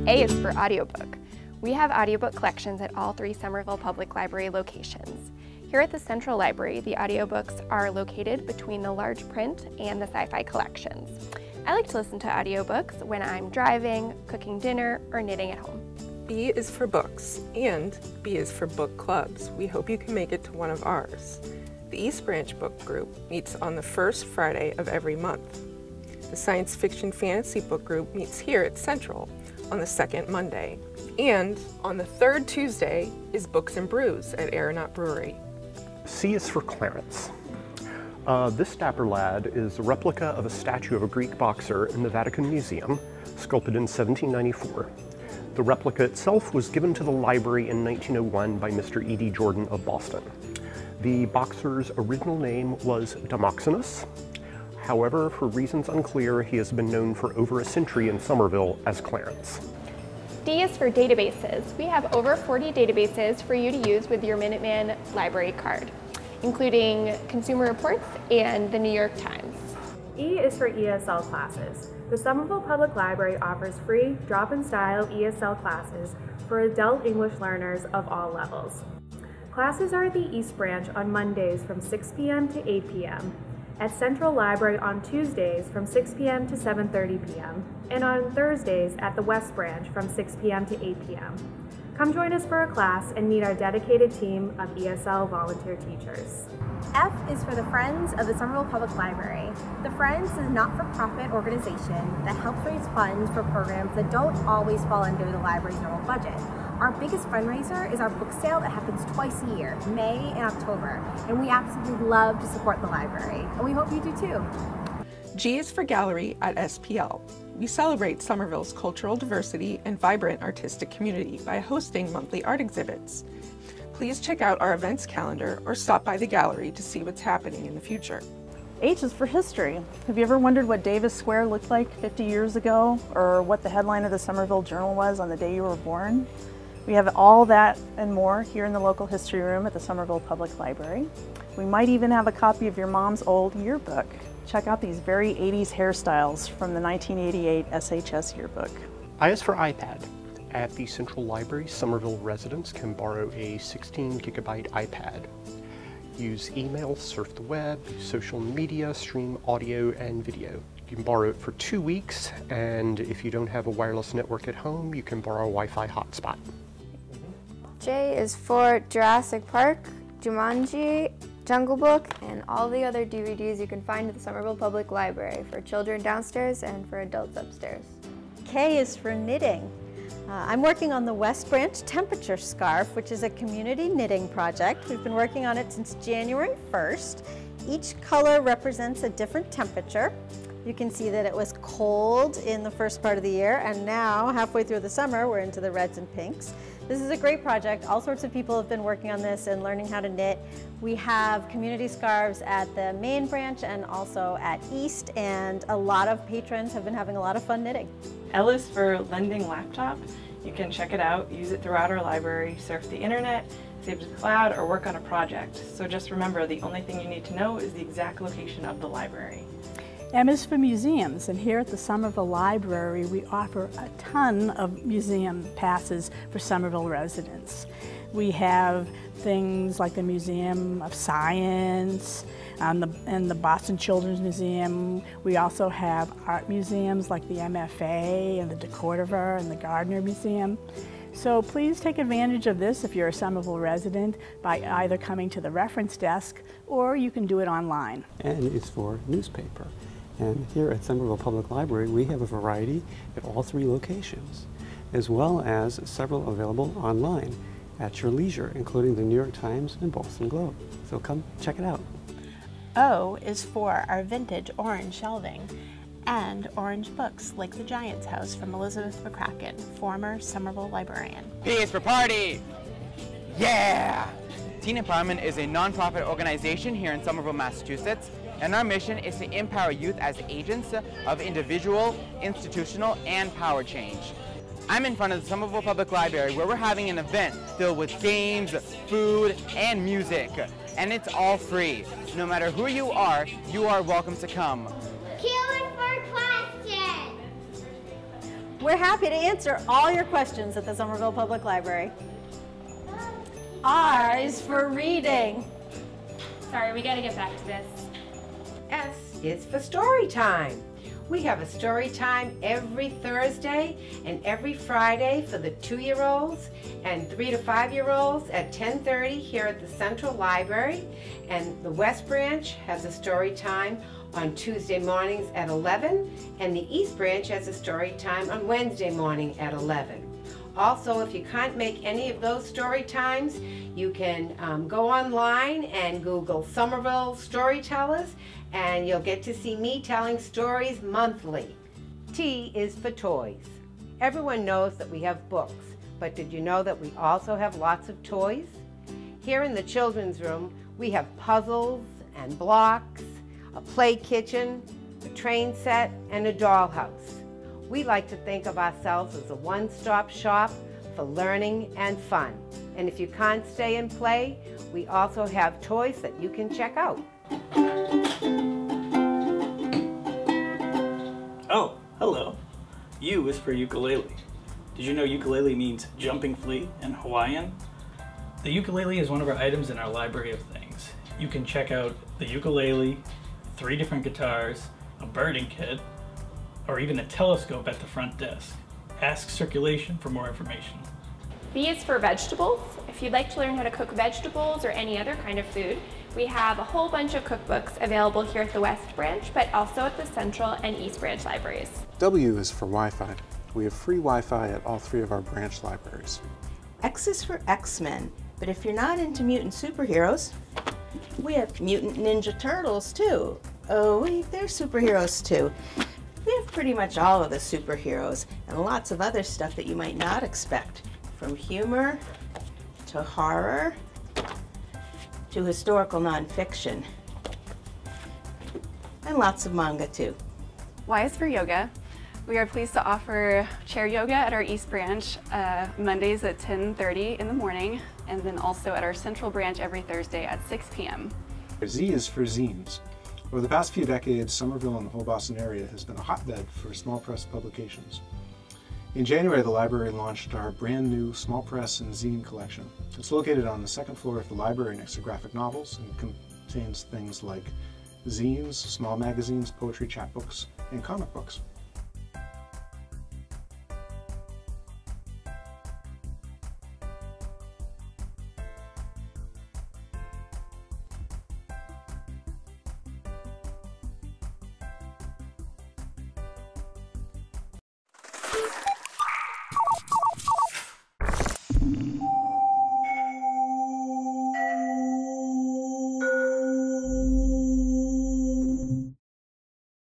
A is for audiobook. We have audiobook collections at all 3 Somerville Public Library locations. Here at the Central Library, the audiobooks are located between the large print and the sci-fi collections. I like to listen to audiobooks when I'm driving, cooking dinner, or knitting at home. B is for books, and B is for book clubs. We hope you can make it to one of ours. The East Branch Book Group meets on the first Friday of every month. The Science Fiction Fantasy Book Group meets here at Central on the second Monday. And on the third Tuesday is Books and Brews at Aeronaut Brewery. C is for Clarence. This dapper lad is a replica of a statue of a Greek boxer in the Vatican Museum, sculpted in 1794. The replica itself was given to the library in 1901 by Mr. E.D. Jordan of Boston. The boxer's original name was Demoxenus. However, for reasons unclear, he has been known for over a century in Somerville as Clarence. D is for databases. We have over 40 databases for you to use with your Minuteman library card, including Consumer Reports and the New York Times. E is for ESL classes. The Somerville Public Library offers free drop-in-style ESL classes for adult English learners of all levels. Classes are at the East Branch on Mondays from 6 p.m. to 8 p.m., at Central Library on Tuesdays from 6 p.m. to 7:30 p.m., and on Thursdays at the West Branch from 6 p.m. to 8 p.m. Come join us for a class and meet our dedicated team of ESL volunteer teachers. F is for the Friends of the Somerville Public Library. The Friends is a not-for-profit organization that helps raise funds for programs that don't always fall under the library's normal budget. Our biggest fundraiser is our book sale that happens twice a year, May and October, and we absolutely love to support the library, and we hope you do too. G is for Gallery at SPL. We celebrate Somerville's cultural diversity and vibrant artistic community by hosting monthly art exhibits. Please check out our events calendar or stop by the gallery to see what's happening in the future. H is for history. Have you ever wondered what Davis Square looked like 50 years ago, or what the headline of the Somerville Journal was on the day you were born? We have all that and more here in the local history room at the Somerville Public Library. We might even have a copy of your mom's old yearbook. Check out these very 80s hairstyles from the 1988 SHS yearbook. I is for iPad. At the Central Library, Somerville residents can borrow a 16-gigabyte iPad. Use email, surf the web, social media, stream audio and video. You can borrow it for 2 weeks, and if you don't have a wireless network at home, you can borrow a Wi-Fi hotspot. J is for Jurassic Park, Jumanji, Jungle Book, and all the other DVDs you can find at the Somerville Public Library for children downstairs and for adults upstairs. K is for knitting. I'm working on the West Branch Temperature Scarf, which is a community knitting project. We've been working on it since January 1st. Each color represents a different temperature. You can see that it was cold in the first part of the year, and now, halfway through the summer, we're into the reds and pinks. This is a great project. All sorts of people have been working on this and learning how to knit. We have community scarves at the main branch and also at East, and a lot of patrons have been having a lot of fun knitting. L is for lending laptop. You can check it out, use it throughout our library, surf the internet, save to the cloud, or work on a project. So just remember, the only thing you need to know is the exact location of the library. M is for museums, and here at the Somerville Library we offer a ton of museum passes for Somerville residents. We have things like the Museum of Science and the Boston Children's Museum. We also have art museums like the MFA and the DeCordova and the Gardner Museum. So please take advantage of this if you're a Somerville resident by either coming to the reference desk or you can do it online. N is for newspaper. And here at Somerville Public Library, we have a variety at all 3 locations, as well as several available online at your leisure, including the New York Times and Boston Globe. So come check it out. O is for our vintage orange shelving and orange books like The Giant's House from Elizabeth McCracken, former Somerville librarian. P is for party! Yeah! Teen Empowerment is a non-profit organization here in Somerville, Massachusetts, and our mission is to empower youth as agents of individual, institutional, and power change. I'm in front of the Somerville Public Library where we're having an event filled with games, food, and music. And it's all free. No matter who you are welcome to come. Q is for question. We're happy to answer all your questions at the Somerville Public Library. R is for reading. Sorry, we gotta get back to this. S is for story time. We have a story time every Thursday and every Friday for the 2-year-olds and 3 to 5-year-olds at 10:30 here at the Central Library. And the West Branch has a story time on Tuesday mornings at 11, and the East Branch has a story time on Wednesday morning at 11. Also, if you can't make any of those story times, you can go online and Google Somerville Storytellers, and you'll get to see me telling stories monthly. T is for toys. Everyone knows that we have books, but did you know that we also have lots of toys? Here in the children's room, we have puzzles and blocks, a play kitchen, a train set, and a dollhouse. We like to think of ourselves as a one-stop shop for learning and fun. And if you can't stay and play, we also have toys that you can check out. Oh, hello. U is for ukulele. Did you know ukulele means jumping flea in Hawaiian? The ukulele is one of our items in our library of things. You can check out the ukulele, 3 different guitars, a birding kit, or even a telescope at the front desk. Ask Circulation for more information. V is for vegetables. If you'd like to learn how to cook vegetables or any other kind of food, we have a whole bunch of cookbooks available here at the West Branch, but also at the Central and East Branch libraries. W is for Wi-Fi. We have free Wi-Fi at all 3 of our branch libraries. X is for X-Men, but if you're not into mutant superheroes, we have Mutant Ninja Turtles too. Oh wait, they're superheroes too. We have pretty much all of the superheroes and lots of other stuff that you might not expect, from humor to horror to historical nonfiction, and lots of manga too. Y is for yoga. We are pleased to offer chair yoga at our East Branch Mondays at 10:30 in the morning, and then also at our Central Branch every Thursday at 6 p.m. Z is for zines. Over the past few decades, Somerville and the whole Boston area has been a hotbed for small press publications. In January, the library launched our brand new small press and zine collection. It's located on the 2nd floor of the library next to graphic novels and contains things like zines, small magazines, poetry, chapbooks, and comic books.